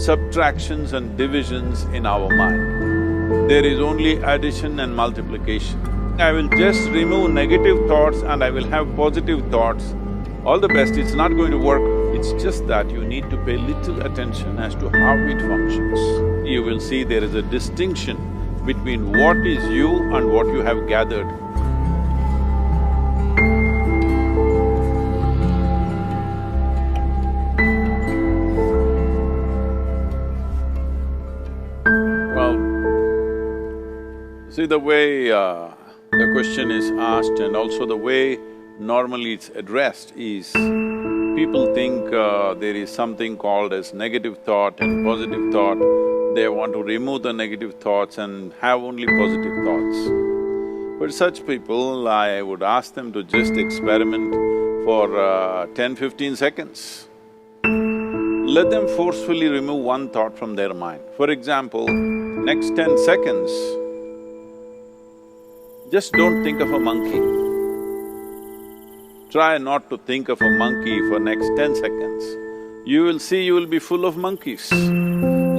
subtractions and divisions in our mind. There is only addition and multiplication. I will just remove negative thoughts and I will have positive thoughts. All the best, it's not going to work. It's just that you need to pay little attention as to how it functions. You will see there is a distinction between what is you and what you have gathered. Well, see the way the question is asked and also the way normally it's addressed is, people think there is something called as negative thought and positive thought. They want to remove the negative thoughts and have only positive thoughts. For such people, I would ask them to just experiment for 10-15 seconds. Let them forcefully remove one thought from their mind. For example, next 10 seconds, just don't think of a monkey. Try not to think of a monkey for next 10 seconds. You will see you will be full of monkeys.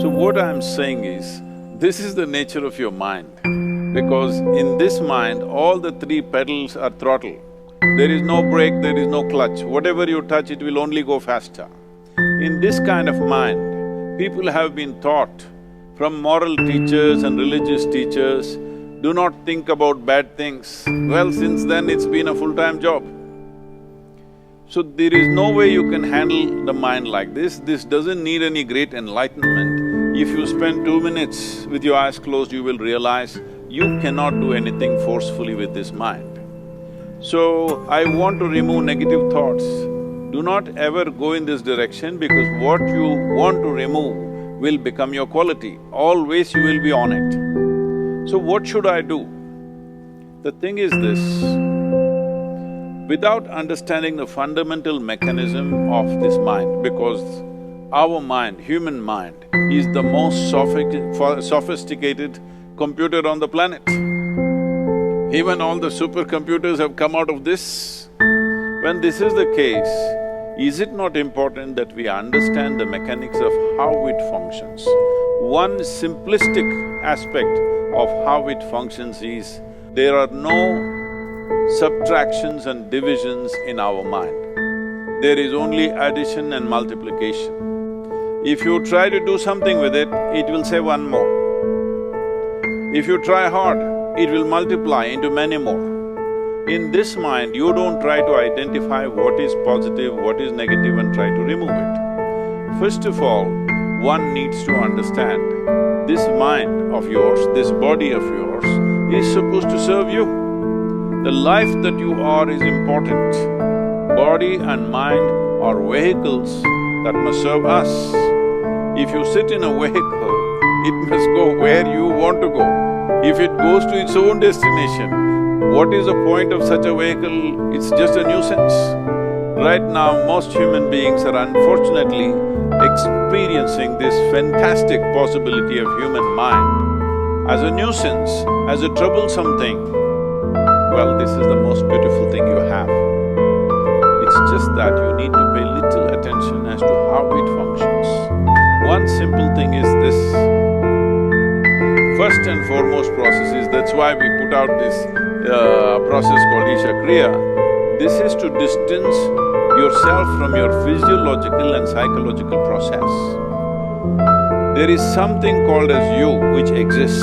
So what I'm saying is, this is the nature of your mind, because in this mind, all the three pedals are throttle. There is no brake, there is no clutch. Whatever you touch, it will only go faster. In this kind of mind, people have been taught from moral teachers and religious teachers, do not think about bad things. Well, since then it's been a full-time job. So there is no way you can handle the mind like this. This doesn't need any great enlightenment. If you spend 2 minutes with your eyes closed, you will realize you cannot do anything forcefully with this mind. So, I want to remove negative thoughts. Do not ever go in this direction, because what you want to remove will become your quality. Always you will be on it. So what should I do? The thing is this, without understanding the fundamental mechanism of this mind, because our mind, human mind, is the most sophisticated computer on the planet. Even all the supercomputers have come out of this. When this is the case, is it not important that we understand the mechanics of how it functions? One simplistic aspect of how it functions is, there are no subtractions and divisions in our mind. There is only addition and multiplication. If you try to do something with it, it will say one more. If you try hard, it will multiply into many more. In this mind, you don't try to identify what is positive, what is negative and try to remove it. First of all, one needs to understand, this mind of yours, this body of yours is supposed to serve you. The life that you are is important. Body and mind are vehicles that must serve us. If you sit in a vehicle, it must go where you want to go. If it goes to its own destination, what is the point of such a vehicle? It's just a nuisance. Right now, most human beings are unfortunately experiencing this fantastic possibility of human mind as a nuisance, as a troublesome thing. Well, this is the most beautiful thing you have. It's just that you need to pay little attention as to how it functions. One simple thing is this. First and foremost process is, that's why we put out this process called Isha Kriya. This is to distance yourself from your physiological and psychological process. There is something called as you which exists.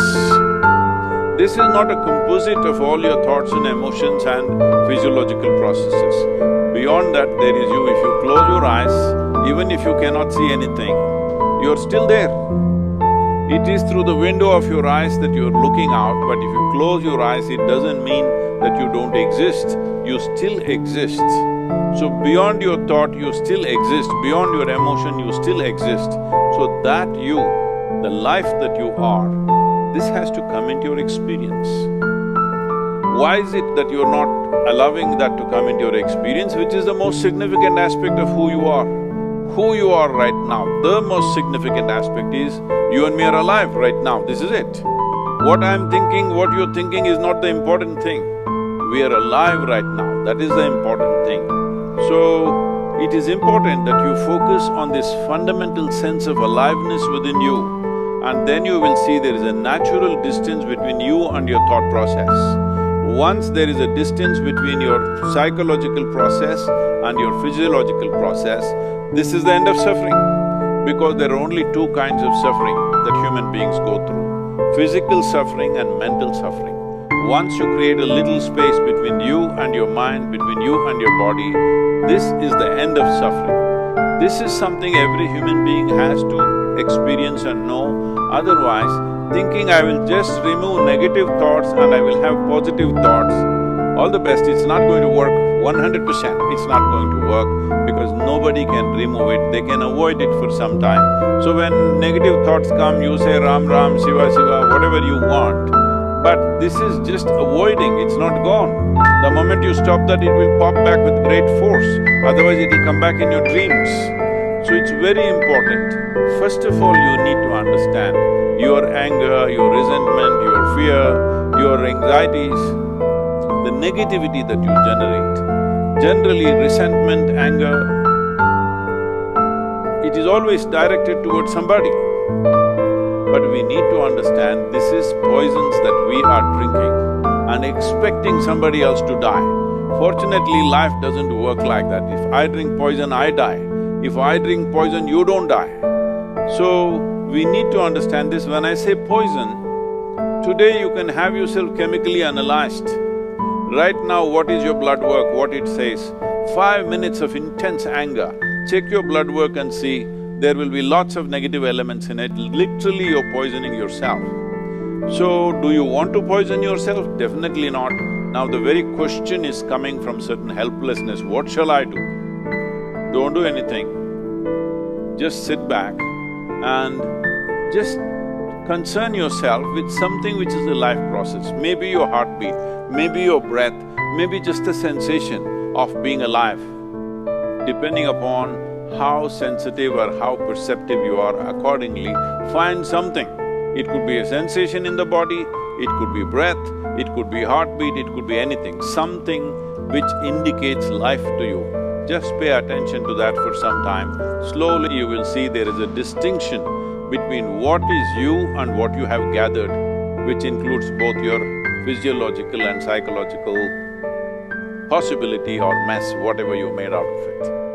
This is not a composite of all your thoughts and emotions and physiological processes. Beyond that, there is you. If you close your eyes, even if you cannot see anything, you're still there. It is through the window of your eyes that you're looking out, but if you close your eyes, it doesn't mean that you don't exist, you still exist. So beyond your thought, you still exist, beyond your emotion, you still exist. So that you, the life that you are, this has to come into your experience. Why is it that you're not allowing that to come into your experience, which is the most significant aspect of who you are? Who you are right now, the most significant aspect is, you and me are alive right now, this is it. What I'm thinking, what you're thinking is not the important thing. We are alive right now, that is the important thing. So, It is important that you focus on this fundamental sense of aliveness within you, and then you will see there is a natural distance between you and your thought process. Once there is a distance between your psychological process and your physiological process, this is the end of suffering. Because there are only two kinds of suffering that human beings go through: physical suffering and mental suffering. Once you create a little space between you and your mind, between you and your body, this is the end of suffering. This is something every human being has to experience and know. Otherwise, thinking I will just remove negative thoughts and I will have positive thoughts, all the best, it's not going to work 100%. It's not going to work because nobody can remove it, they can avoid it for some time. So when negative thoughts come, you say Ram Ram, Shiva Shiva, whatever you want. But this is just avoiding, it's not gone. The moment you stop that, it will pop back with great force, otherwise it will come back in your dreams. So it's very important. First of all, you need to understand your anger, your resentment, your fear, your anxieties, the negativity that you generate. Generally, resentment, anger, it is always directed towards somebody. But we need to understand this is poisons that we are drinking and expecting somebody else to die. Fortunately, life doesn't work like that. If I drink poison, I die. If I drink poison, you don't die. So, we need to understand this. When I say poison, today you can have yourself chemically analyzed. Right now, what is your blood work, what it says? 5 minutes of intense anger, check your blood work and see, there will be lots of negative elements in it, literally you're poisoning yourself. So, do you want to poison yourself? Definitely not. Now the very question is coming from certain helplessness, what shall I do? Don't do anything. Just sit back and just concern yourself with something which is a life process. Maybe your heartbeat, maybe your breath, maybe just the sensation of being alive. Depending upon how sensitive or how perceptive you are, accordingly, find something. It could be a sensation in the body, it could be breath, it could be heartbeat, it could be anything, something which indicates life to you. Just pay attention to that for some time. Slowly you will see there is a distinction between what is you and what you have gathered, which includes both your physiological and psychological possibility or mess, whatever you made out of it.